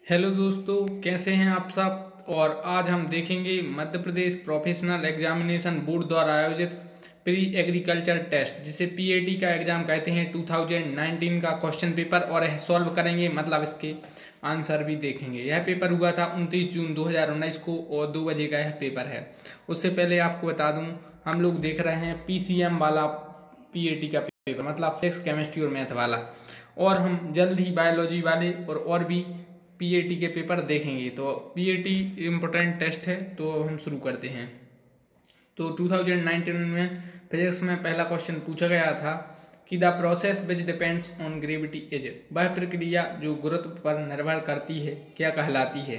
Hello दोस्तों, कैसे हैं आप सब। और आज हम देखेंगे Madhya Pradesh professional examination board द्वारा आयोजित प्री एग्रीकल्चर टेस्ट, जिसे पीएटी का एग्जाम कहते हैं, 2019 का क्वेश्चन पेपर। और यह सॉल्व करेंगे, मतलब इसके आंसर भी देखेंगे। यह पेपर हुआ था 29 जून 2019 को और 2 बजे का यह पेपर है। उससे पहले आपको बता दूं, हम लोग देख रहे हैं पीसीएम वाला पीएटी का पेपर, मतलब फिजिक्स केमिस्ट्री और मैथ वाला। और हम जल्द ही बायोलॉजी वाले और भी पीएटी के पेपर देखेंगे। तो पीएटी इम्पोर्टेंट टेस्ट है, तो हम शुरू करते हैं। तो 2019 में फिजिक्स में पहला क्वेश्चन पूछा गया था कि the process which depends on gravity is, वह प्रक्रिया जो गुरुत्व पर निर्भर करती है क्या कहलाती है।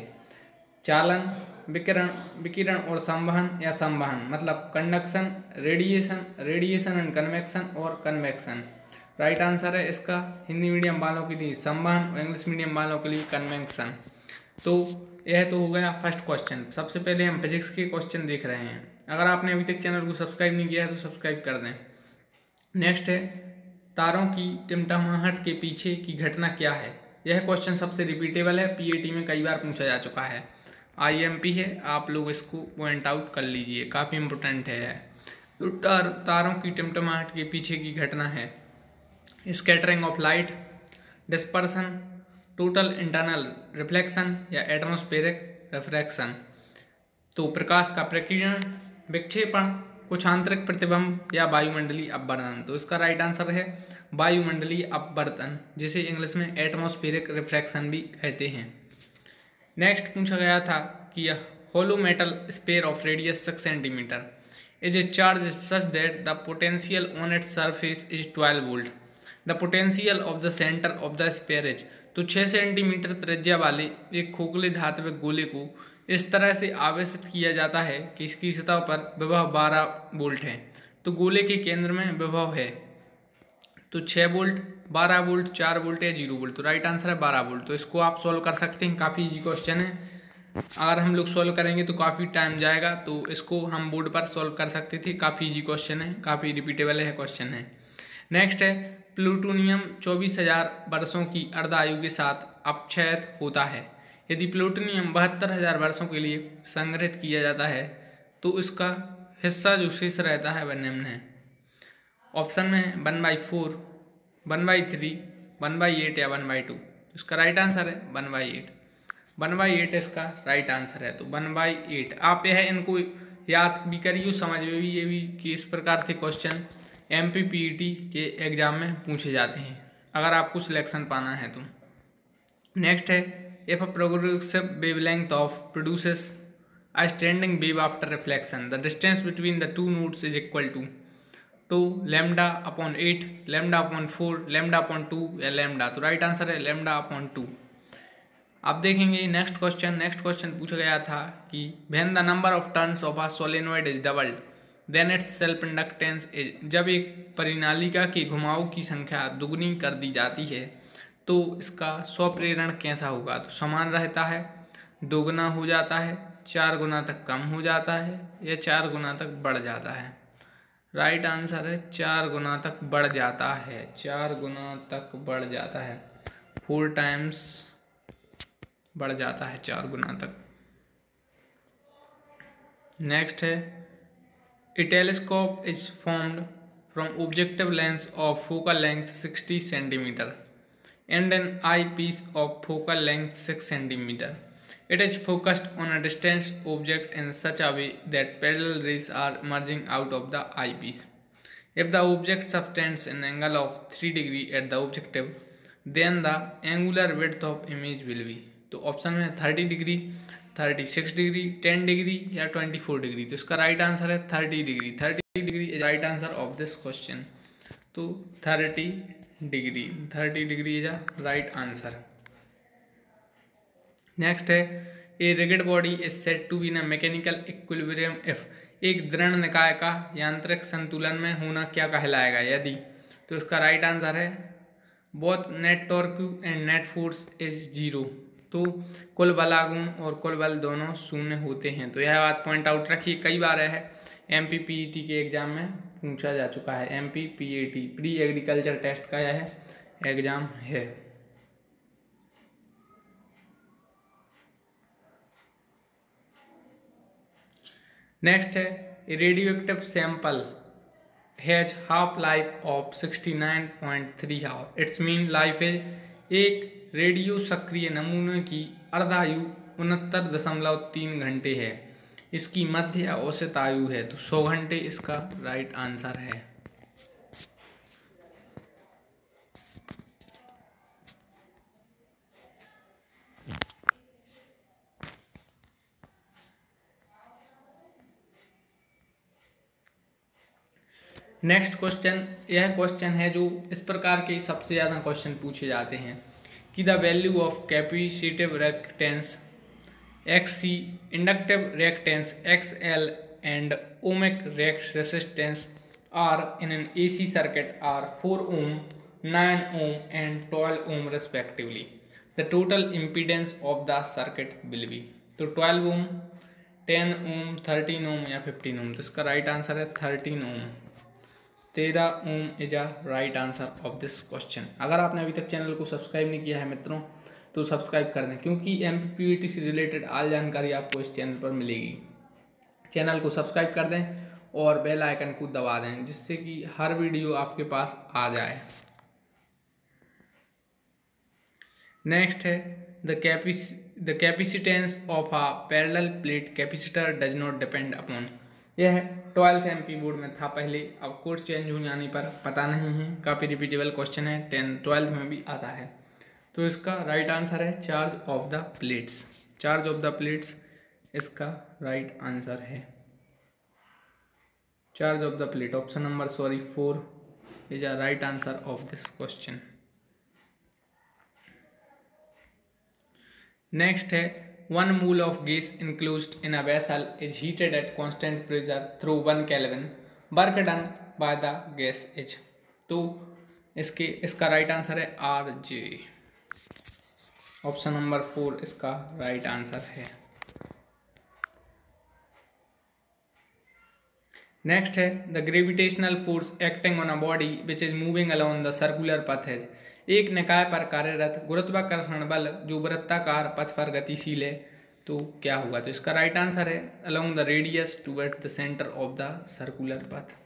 चालन, विकिरण विकिरण और संवहन या संवहन, मतलब कंडक्शन, रेडिएशन एंड कन्वेक्शन और कन्वेक्शन। राइट आंसर है इसका हिंदी मीडियम वालों के लिए संवहन और इंग्लिश मीडियम वालों के लिए कन्वेक्शन। तो यह तो हो गया फर्स्ट क्वेश्चन। सबसे पहले हम फिजिक्स के क्वेश्चन देख रहे हैं। अगर आपने अभी तक चैनल को सब्सक्राइब नहीं किया है तो सब्सक्राइब कर दें। नेक्स्ट है, तारों की टिमटिमाहट के पीछे की घटना क्या है। यह क्वेश्चन सबसे रिपीटेबल है, पीएटी में कई बार पूछा जा चुका है। आईएमपी है, आप लोग इसको पॉइंट आउट कर लीजिए, काफ़ी इंपॉर्टेंट है। तो तारों की टिमटिमाहट के पीछे की घटना है scattering of light, dispersion, total internal reflection या एटमॉस्फेरिक रिफ्रैक्शन। तो प्रकाश का प्रकीर्णन, विक्षेपण, कुछ आंतरिक प्रतिबिंब या वायुमंडलीय अपवर्तन। तो इसका राइट आंसर है वायुमंडलीय अपवर्तन, जिसे इंग्लिश में एटमॉस्फेरिक रिफ्रैक्शन भी कहते हैं। नेक्स्ट पूछा गया था कि यह hollow metal sphere of radius 6 centimetre is a charge such that the potential on its surface is 12 volt. The potential of the centre of the sphere is. तो 6 सेंटीमीटर त्रिज्या वाले एक खोखले धात्विक गोले को इस तरह से आवेशित किया जाता है कि इसकी सतह पर विभव 12 वोल्ट है। तो गोले के केंद्र में विभव है तो 6 वोल्ट, 12 वोल्ट, 4 वोल्ट या 0 वोल्ट। तो राइट आंसर है 12 वोल्ट। तो इसको आप सॉल्व कर सकते हैं, काफ़ी इजी क्वेश्चन है। अगर हम लोग सॉल्व करेंगे तो काफ़ी टाइम जाएगा, तो इसको हम बोर्ड पर सॉल्व कर सकते थे। काफ़ी इजी क्वेश्चन है, काफ़ी रिपीटेबल है क्वेश्चन है। नेक्स्ट है, प्लूटोनियम 24,000 वर्षों की अर्धायु के साथ अपक्षयित होता है। यदि प्लूटोनियम 72,000 वर्षों के लिए संग्रहित किया जाता है तो इसका हिस्सा जो शेष रहता है वह निम्न है। ऑप्शन में है 1/4, 1/3, 1/8 या 1/2। इसका राइट आंसर है 1/8। 1/8 इसका राइट आंसर है। तो 1/8 आप यह इनको याद भी करिए, समझ में भी ये भी कि इस प्रकार से क्वेश्चन एमपीपीटी के एग्जाम में पूछे जाते हैं, अगर आपको सिलेक्शन पाना है तो। नेक्स्ट है, if a progressive wavelength of produces a standing wave after reflection the distance between the two nodes is equal to. तो λ/8, λ/4, λ/2 या लैम्डा। तो राइट आंसर है λ/2। अब देखेंगे नेक्स्ट क्वेश्चन पूछा गया था कि when the number of turns of a solenoid is doubled then its self inductance is. जब एक परिनालिका के घुमाव की संख्या दुगनी कर दी जाती है तो इसका स्वप्रेरण कैसा होगा। तो समान रहता है, दोगुना हो जाता है, 4 गुना तक कम हो जाता है या 4 गुना तक बढ़ जाता है। राइट आंसर है 4 गुना तक बढ़ जाता है, 4 गुना तक बढ़ जाता है, 4 टाइम्स बढ़ जाता है, 4 गुना तक। नेक्स्ट है, a telescope is formed from objective lens of focal length 60 centimetre and an eyepiece of focal length 6 centimeter. It is focused on a distant object in such a way that parallel rays are emerging out of the eyepiece. If the object subtends an angle of 3 degree at the objective, then the angular width of image will be। तो option में 30 degree, 36 degree, 10 degree या 24 degree. तो इसका right answer है 30 degree. 30 degree is right answer of this question. तो 30 degree is a right answer. Next है, a rigid body is said to be in a mechanical equilibrium if. एक दृढ़ निकाय का यांत्रिक संतुलन में होना क्या कहलाएगा यदि। तो इसका राइट आंसर है both net torque and net force is 0। तो कुल बलागुण और कुल बल दोनों शून्य होते हैं। तो यह बात पॉइंट आउट रखिए, कई बार है एमपीपीटी के एग्जाम में पूछा जा चुका है। एमपीपीटी प्री एग्रीकल्चर टेस्ट का यह एग्जाम है। नेक्स्ट है radioactive sample has half life of 69.3 hour, its mean life है। एक रेडियो सक्रिय नमूने की अर्धायु 69.3 घंटे है। इसकी मध्य या औसत आयु है तो 100 घंटे इसका राइट आंसर है। नेक्स्ट क्वेश्चन, यह क्वेश्चन है जो इस प्रकार के सबसे ज़्यादा क्वेश्चन पूछे जाते हैं कि the value of capacitive reactance X C, inductive reactance X L and ohmic resistance R in an AC circuit are 4 ohm, 9 ohm and 12 ohm respectively. The total impedance of the circuit will be, तो 12 ohm, 10 ohm, 13 ohm या 15 ohm, तो इसका right answer है 13 ohm। 13 ohm is a right answer of this question. अगर आपने अभी तक channel को सब्सक्राइब नहीं किया है मित्रों तो सब्सक्राइब कर दें, क्योंकि MPPT से रिलेटेड all जानकारी आपको इस चैनल पर मिलेगी। चैनल को सब्सक्राइब कर दें और बेल आइकन को दबा दें जिससे कि हर वीडियो आपके पास आ जाए। नेक्स्ट है the capacitance of a parallel plate capacitor does not depend upon, यह 12th MP बोर्ड में था पहले, अब कोर्स चेंज हो जाने पर पता नहीं है, काफ़ी रिपीटेबल क्वेश्चन है, 12th में भी आता है। तो इसका राइट आंसर है charge of the plates, charge of the plates इसका राइट आंसर है। Charge of the plate, option number 4 is a right answer of this question. Next है 1 mole of gas enclosed in a vessel is heated at constant pressure through 1 Kelvin. Work done by the gas is, तो इसका right answer है RJ, option number 4 इसका right answer है। Next है the gravitational force acting on a body which is moving along the circular पथ है, एक निकाय पर कार्यरत गुरुत्वाकर्षण बल जो वृत्ताकार पथ पर गतिशील है, तो क्या होगा, तो इसका राइट आंसर है along the radius toward the centre of the circular पथ।